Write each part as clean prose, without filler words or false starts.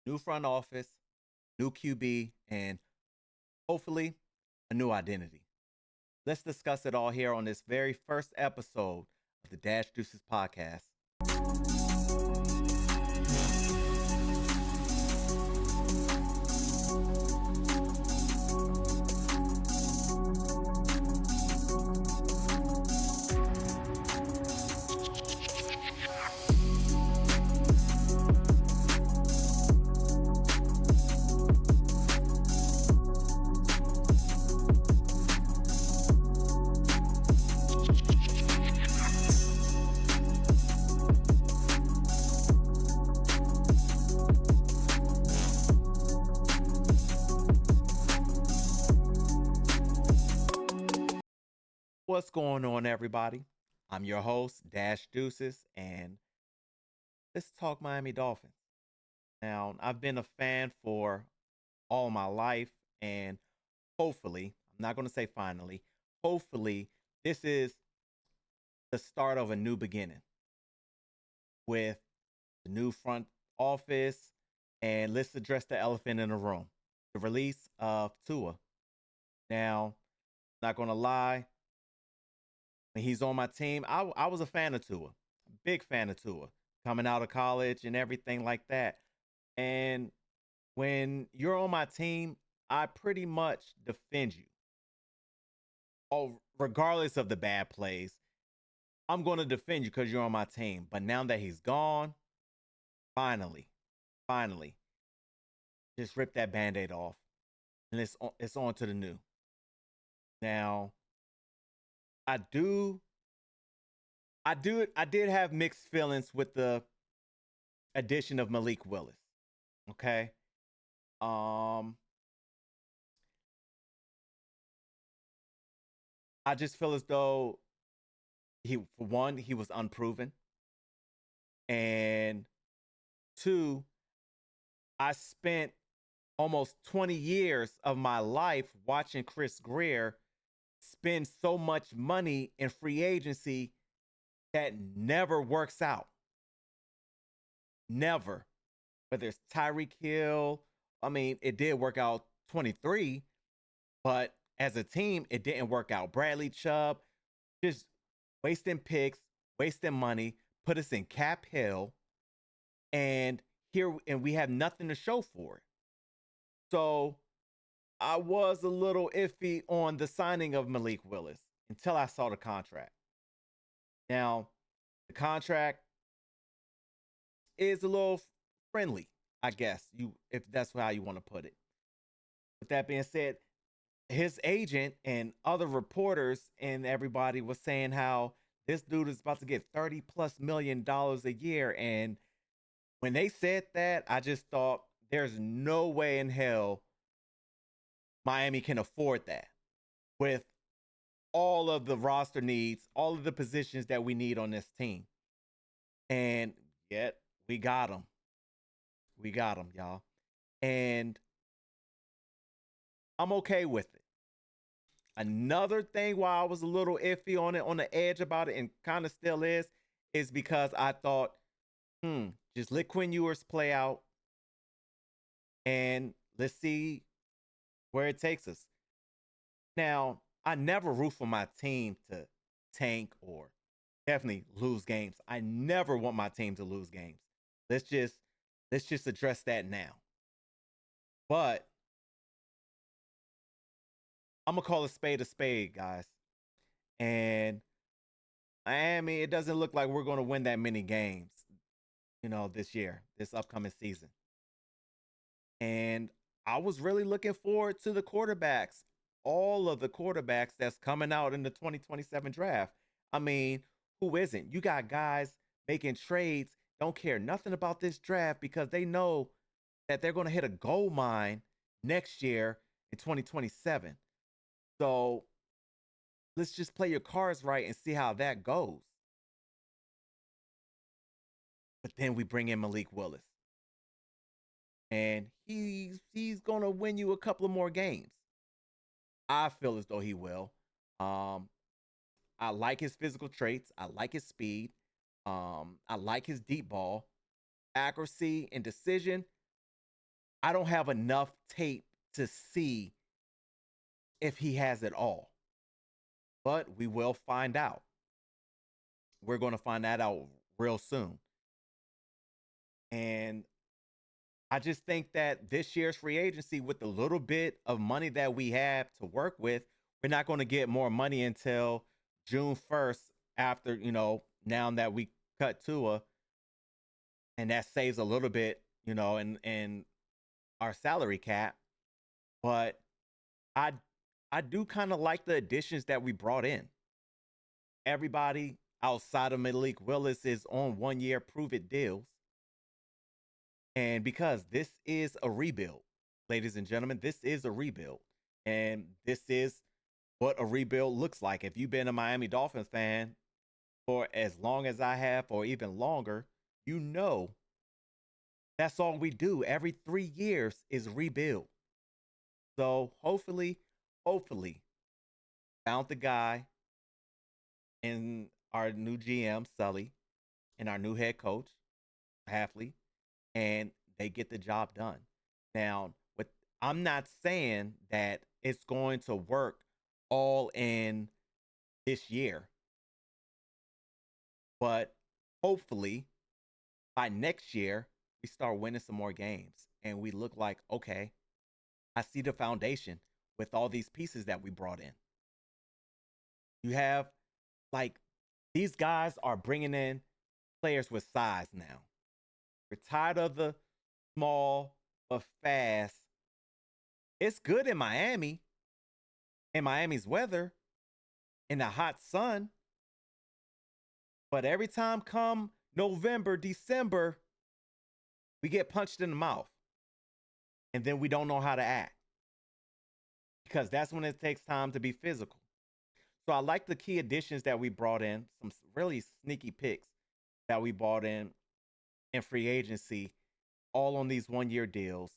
new front office, new QB, and hopefully a new identity. Let's discuss it all here on this very first episode of the Dash Deuces podcast. What's going on, everybody? I'm your host, Dash Deuces, and let's talk Miami Dolphins. Now, I've been a fan for all my life, and hopefully, I'm not going to say finally, hopefully, this is the start of a new beginning with the new front office. And let's address the elephant in the room, the release of Tua. Now, not going to lie, when he's on my team, I was a fan of Tua, big fan of Tua, coming out of college and everything like that. And when you're on my team, I pretty much defend you. Oh, regardless of the bad plays, I'm going to defend you because you're on my team. But now that he's gone, finally, just rip that band-aid off. And it's on to the new. Now, I do I did have mixed feelings with the addition of Malik Willis. Okay. Um I just feel as though for one, he was unproven. And two, I spent almost 20 years of my life watching Chris Greer spend so much money in free agency that never works out. Never. Whether it's Tyreek Hill, I mean, it did work out 23, but as a team, it didn't work out. Bradley Chubb just wasting picks, wasting money, put us in cap hell, and we have nothing to show for it. So I was a little iffy on the signing of Malik Willis until I saw the contract. Now, the contract is a little friendly, I guess, if that's how you want to put it. With that being said, his agent and other reporters and everybody was saying how this dude is about to get 30 plus $1 million a year. And when they said that, I just thought there's no way in hell Miami can afford that with all of the roster needs, all of the positions that we need on this team. And yet we got him. We got him, y'all. And I'm okay with it. Another thing why I was a little iffy on it, on the edge about it, and kind of still is because I thought, just let Quinn Ewers play out and let's see where it takes us. Now, I never root for my team to tank or definitely lose games. I never want my team to lose games. Let's just address that now. But I'm gonna call a spade, guys. And Miami, it doesn't look like we're gonna win that many games, this year, this upcoming season. And I was really looking forward to the quarterbacks, all of the quarterbacks that's coming out in the 2027 draft. I mean, who isn't? You got guys making trades, don't care nothing about this draft because they know that they're going to hit a gold mine next year in 2027. So let's just play your cards right and see how that goes. But then we bring in Malik Willis. And he's gonna win you a couple of more games. I feel as though he will. Um, I like his physical traits. I like his speed. I like his deep ball accuracy and decision. I don't have enough tape to see if he has it all, but we will find out. We're going to find that out real soon. And I just think that this year's free agency, with the little bit of money that we have to work with, we're not going to get more money until June 1st after, now that we cut Tua, and that saves a little bit, in our salary cap. But I I do kind of like the additions that we brought in. Everybody outside of Malik Willis is on 1 year prove it deals. And because this is a rebuild, ladies and gentlemen, this is a rebuild. And this is what a rebuild looks like. If you've been a Miami Dolphins fan for as long as I have, or even longer, you know that's all we do. Every 3 years is rebuild. So hopefully, found the guy in our new GM, Sully, and our new head coach, Halfley, and they get the job done. Now, with I'm not saying that it's going to work all in this year, but hopefully by next year we start winning some more games and we look like, okay, I see the foundation with all these pieces that we brought in. You have, like, these guys are bringing in players with size now. We're tired of the small but fast. It's good in Miami, in Miami's weather, in the hot sun. But every time come November, December, we get punched in the mouth. And then we don't know how to act. Because that's when it takes time to be physical. So I like the key additions that we brought in, some really sneaky picks that we bought in free agency, all on these 1 year deals.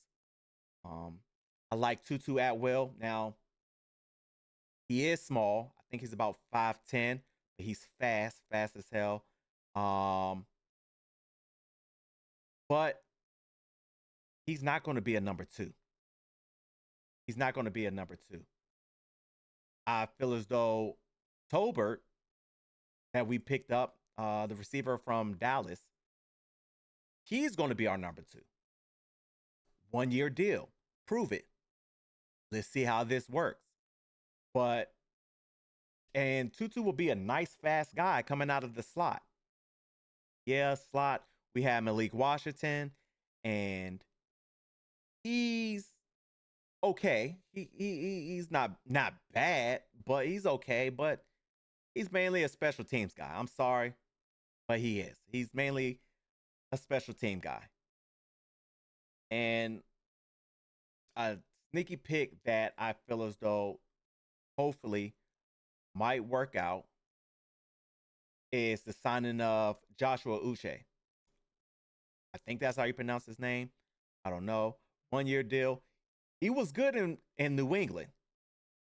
I like Tutu Atwell. Now, he is small. I think he's about 5'10", but he's fast as hell. But he's not going to be a number two. He's not going to be a number two. I feel as though Tolbert, that we picked up, the receiver from Dallas, he's going to be our number two. 1 year deal. Prove it. Let's see how this works. And Tutu will be a nice, fast guy coming out of the slot. Yeah, slot. We have Malik Washington, and he's okay. He's not bad, but he's okay. But he's mainly a special teams guy. I'm sorry, but he is. He's mainly a special team guy. And a sneaky pick that I feel as though hopefully might work out is the signing of Joshua Uche. I think that's how you pronounce his name. I don't know. 1 year deal. He was good in New England.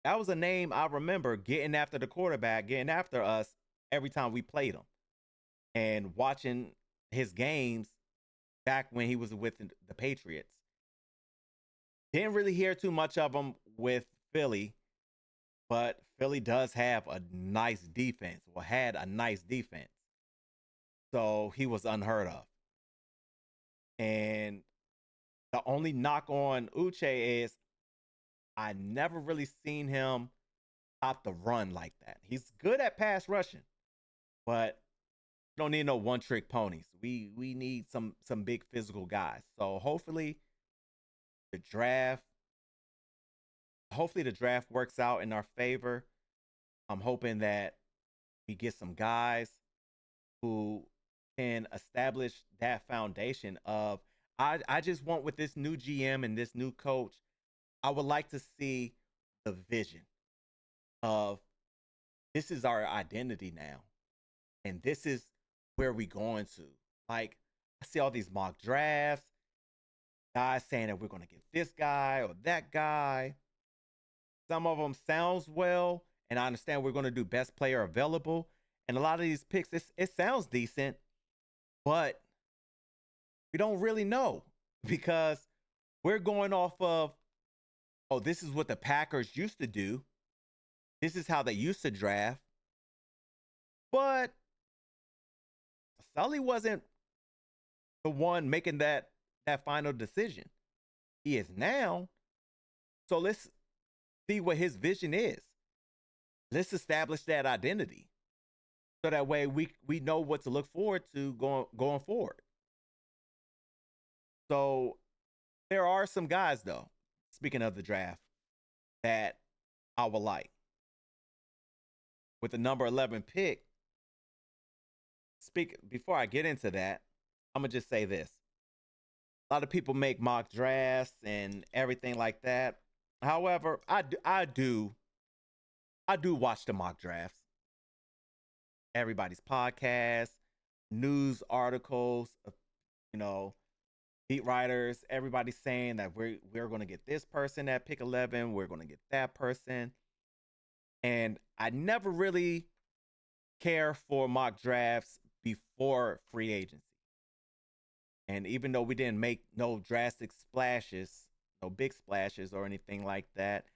That was a name I remember getting after the quarterback, getting after us every time we played him. And watching his games back when he was with the Patriots. Didn't really hear too much of him with Philly, but Philly does have a nice defense, or had a nice defense. So he was unheard of. And the only knock on Uche is I never really seen him stop the run like that. He's good at pass rushing, but we don't need no one-trick ponies. We need some big physical guys. So the draft hopefully the draft works out in our favor. I'm hoping that we get some guys who can establish that foundation of I just want, with this new GM and this new coach, I would like to see the vision of this is our identity now. And this is where we going to. Like, I see all these mock drafts, guys saying that we're going to get this guy or that guy. Some of them sounds well, and I understand we're going to do best player available. And a lot of these picks, it sounds decent, but we don't really know because we're going off of, oh, this is what the Packers used to do. This is how they used to draft. But Sully wasn't the one making that final decision. He is now. So let's see what his vision is. Let's establish that identity. So that way we know what to look forward to going forward. So there are some guys though, speaking of the draft, that I would like. With the number 11 pick, before I get into that, I'm gonna just say this. A lot of people make mock drafts and everything like that. However, I do watch the mock drafts. Everybody's podcast, news articles, you know, beat writers, everybody's saying that we're going to get this person at pick 11, we're going to get that person. And I never really care for mock drafts before free agency. And even though we didn't make no drastic splashes, no big splashes or anything like that,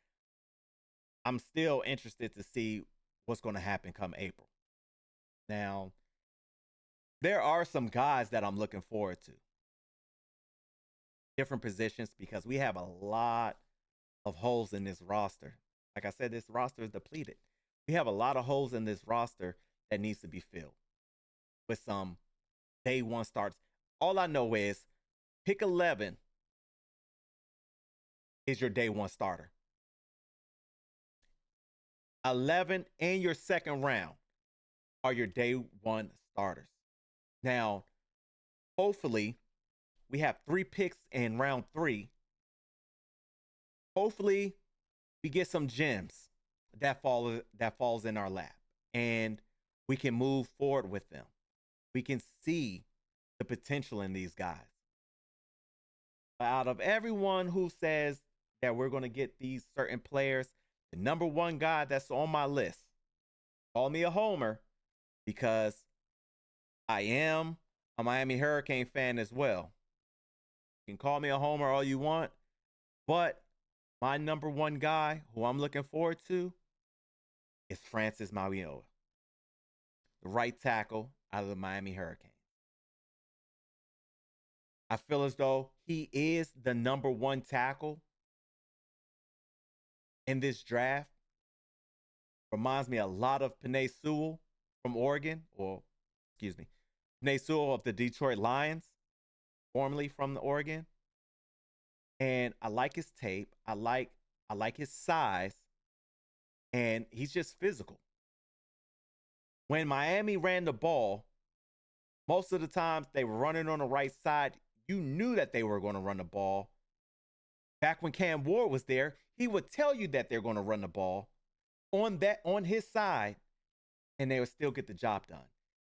I'm still interested to see what's going to happen come April. Now, there are some guys that I'm looking forward to. Different positions because we have a lot of holes in this roster. Like I said, this roster is depleted. We have a lot of holes in this roster that needs to be filled with some day one starts. All I know is pick 11 is your day one starter. 11 and your second round are your day one starters. Now, hopefully, we have 3 picks in round 3. Hopefully, we get some gems that falls in our lap, and we can move forward with them. We can see the potential in these guys. But out of everyone who says that we're going to get these certain players, the number one guy that's on my list, call me a homer because I am a Miami Hurricane fan as well. You can call me a homer all you want, but my number one guy who I'm looking forward to is Francis Mauigoa, the right tackle out of the Miami Hurricane. I feel as though he is the number one tackle in this draft. Reminds me a lot of Penei Sewell from Oregon, or excuse me, Penei Sewell of the Detroit Lions, formerly from the Oregon. And I like his tape. I like his size, and he's just physical. When Miami ran the ball, most of the times they were running on the right side. You knew that they were going to run the ball. Back when Cam Ward was there, he would tell you that they're going to run the ball on his side, and they would still get the job done.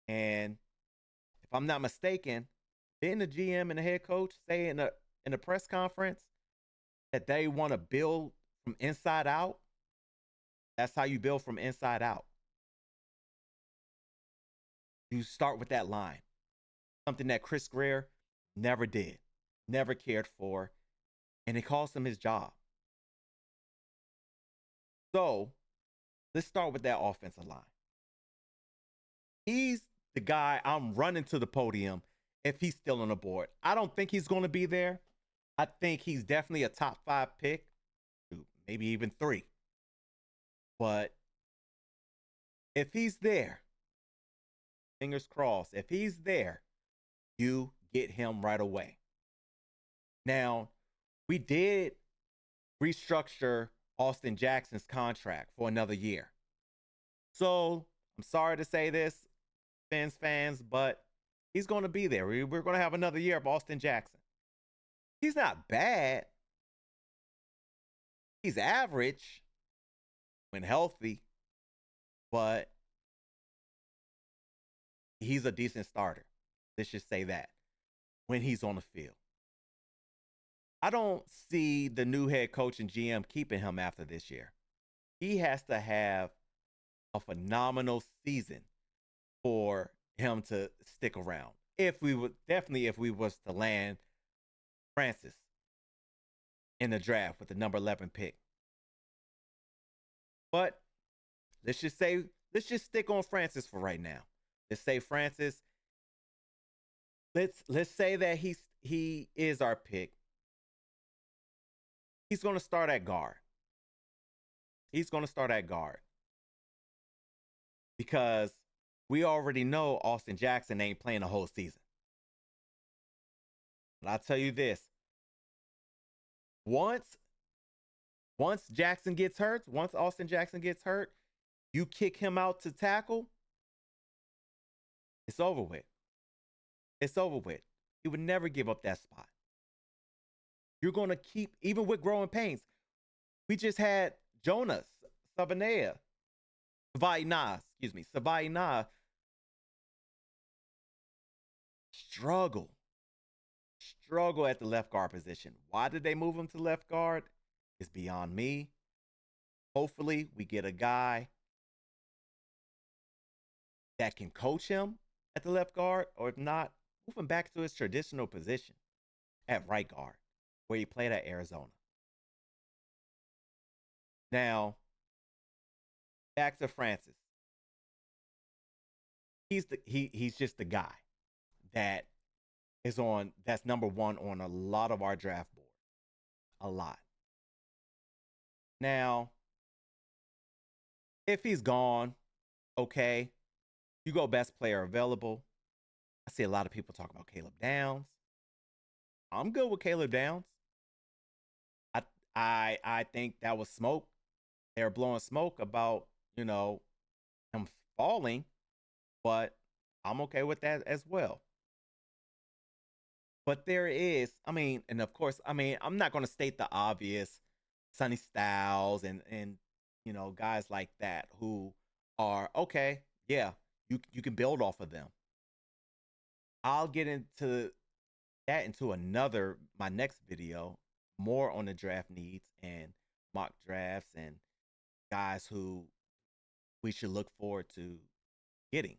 And if I'm not mistaken, didn't the GM and the head coach say in a press conference that they want to build from inside out? That's how you build from inside out. You start with that line. Something that Chris Greer never did, never cared for, and it cost him his job. So let's start with that offensive line. He's the guy I'm running to the podium if he's still on the board. I don't think he's going to be there. I think he's definitely a top 5 pick, maybe even 3. But if he's there, fingers crossed, if he's there, you get him right away. Now, we did restructure Austin Jackson's contract for another year. So I'm sorry to say this, fans, but he's going to be there. We're going to have another year of Austin Jackson. He's not bad. He's average when healthy, but he's a decent starter. Let's just say that when he's on the field. I don't see the new head coach and GM keeping him after this year. He has to have a phenomenal season for him to stick around. If we was to land Francis. in the draft with the number 11 pick. But let's just say, let's just stick on Francis for right now. Let's say Francis. Let's say that he is our pick. He's going to start at guard. He's going to start at guard because we already know Austin Jackson ain't playing the whole season. But I'll tell you this: once Jackson gets hurt, once Austin Jackson gets hurt, you kick him out to tackle, it's over with. It's over with. He would never give up that spot. You're going to keep, even with growing pains. We just had Jonas Savaiinaea, Savaiinaea struggle at the left guard position. Why did they move him to left guard? It's beyond me. Hopefully, we get a guy that can coach him at the left guard, or if not, move him back to his traditional position at right guard, where he played at Arizona. Now, back to Francis. He's just the guy that that's number one on a lot of our draft board. A lot. Now, if he's gone, okay, you go best player available. I see a lot of people talk about Caleb Downs. I'm good with Caleb Downs. I think that was smoke. They're blowing smoke about, him falling, but I'm okay with that as well. But there is, and of course, I'm not going to state the obvious, Sonny Styles and guys like that who are okay. Yeah, you can build off of them. I'll get into that into my next video, more on the draft needs and mock drafts and guys who we should look forward to getting.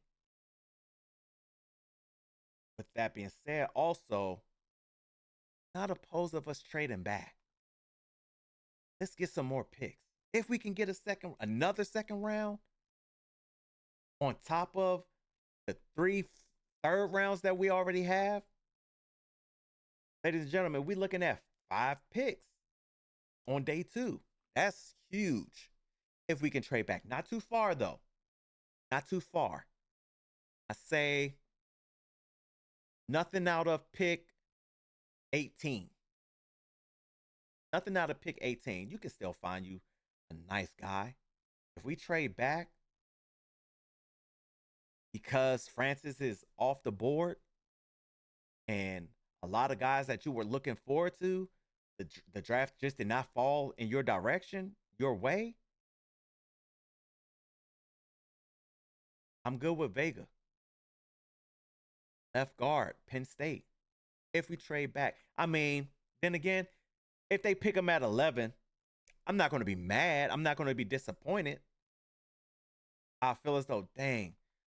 With that being said, also, not opposed of us trading back. Let's get some more picks. If we can get another second round on top of the 3 third rounds that we already have, ladies and gentlemen, we're looking at 5 picks on day 2. That's huge. If we can trade back. Not too far, though. Not too far. I say nothing out of pick 18. Nothing out of pick 18. You can still find you a nice guy. If we trade back because Francis is off the board and a lot of guys that you were looking forward to, the draft just did not fall in your direction, your way, I'm good with Vega. Left guard, Penn State. If we trade back. Then again, if they pick him at 11, I'm not going to be mad. I'm not going to be disappointed. I feel as though, dang,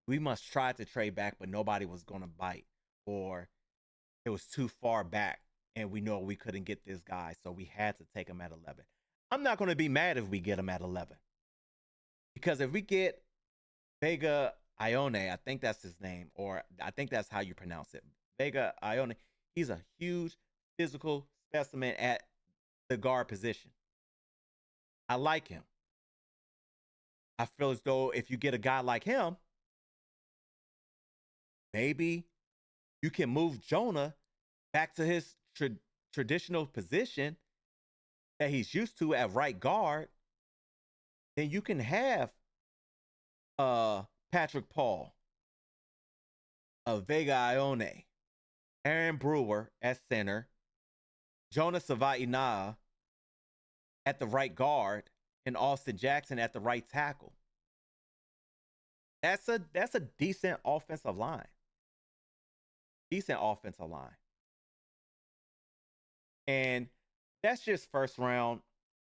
we must try to trade back, but nobody was going to bite. Or it was too far back, and we know we couldn't get this guy, so we had to take him at 11. I'm not going to be mad if we get him at 11. Because if we get Vega Ione, I think that's his name, or I think that's how you pronounce it. Vega Ione, he's a huge physical specimen at the guard position. I like him. I feel as though if you get a guy like him, maybe you can move Jonah back to his traditional position that he's used to at right guard. Then you can have Patrick Paul, Vega Ione, Aaron Brewer at center, Jonas Savaiinaea at the right guard, and Austin Jackson at the right tackle. That's a decent offensive line. Decent offensive line. And that's just first round.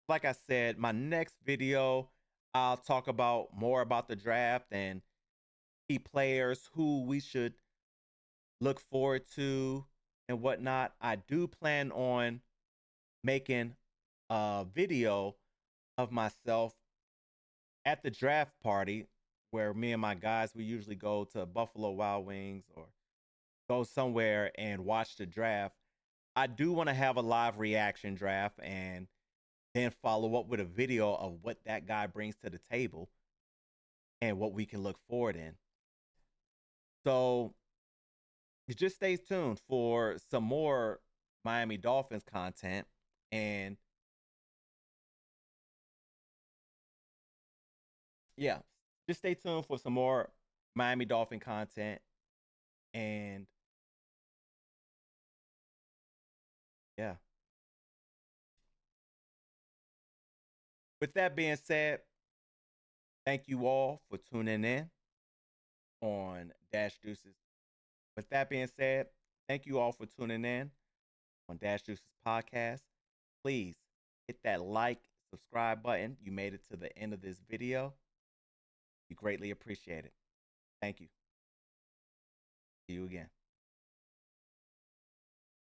Like I said, my next video, I'll talk about more about the draft and key players who we should look forward to and whatnot. I do plan on making a video of myself at the draft party where me and my guys we usually go to Buffalo Wild Wings or go somewhere and watch the draft. I do want to have a live reaction draft and then follow up with a video of what that guy brings to the table and what we can look forward in. So just stay tuned for some more Miami Dolphins content. And yeah, just stay tuned for some more Miami Dolphin content. And yeah, with that being said, thank you all for tuning in on Dash Deuces. With that being said, thank you all for tuning in on Dash Deuces podcast. Please hit that like, subscribe button. You made it to the end of this video. We greatly appreciate it. Thank you. See you again.